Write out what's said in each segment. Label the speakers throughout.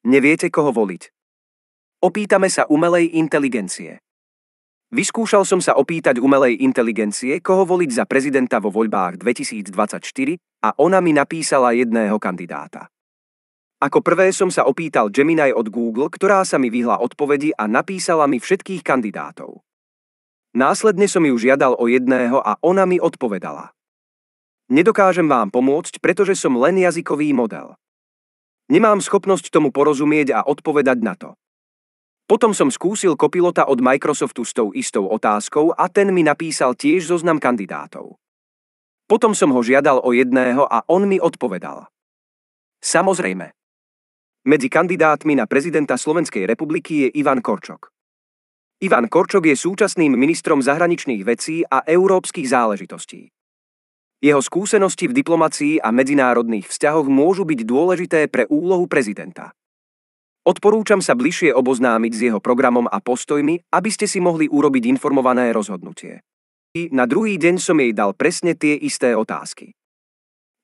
Speaker 1: Neviete, koho voliť? Opýtame sa umelej inteligencie. Vyskúšal som sa opýtať umelej inteligencie, koho voliť za prezidenta vo voľbách 2024 a ona mi napísala jedného kandidáta. Ako prvé som sa opýtal Gemini od Google, ktorá sa mi vyhla odpovedi a napísala mi všetkých kandidátov. Následne som ju žiadal o jedného a ona mi odpovedala. Nedokážem vám pomôcť, pretože som len jazykový model. Nemám schopnosť tomu porozumieť a odpovedať na to. Potom som skúsil kopilota od Microsoftu s tou istou otázkou a ten mi napísal tiež zoznam kandidátov. Potom som ho žiadal o jedného a on mi odpovedal. Samozrejme. Medzi kandidátmi na prezidenta Slovenskej republiky je Ivan Korčok. Ivan Korčok je súčasným ministrom zahraničných vecí a európskych záležitostí. Jeho skúsenosti v diplomacii a medzinárodných vzťahoch môžu byť dôležité pre úlohu prezidenta. Odporúčam sa bližšie oboznámiť s jeho programom a postojmi, aby ste si mohli urobiť informované rozhodnutie. Na druhý deň som jej dal presne tie isté otázky.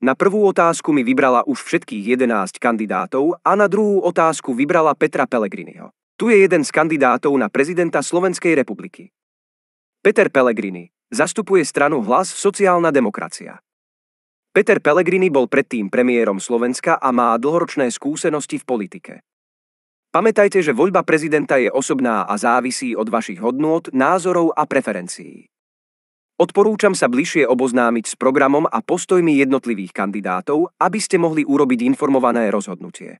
Speaker 1: Na prvú otázku mi vybrala už všetkých 11 kandidátov a na druhú otázku vybrala Petra Pellegriniho. Tu je jeden z kandidátov na prezidenta Slovenskej republiky. Peter Pellegrini zastupuje stranu Hlas sociálna demokracia. Peter Pellegrini bol predtým premiérom Slovenska a má dlhoročné skúsenosti v politike. Pamätajte, že voľba prezidenta je osobná a závisí od vašich hodnôt, názorov a preferencií. Odporúčam sa bližšie oboznámiť s programom a postojmi jednotlivých kandidátov, aby ste mohli urobiť informované rozhodnutie.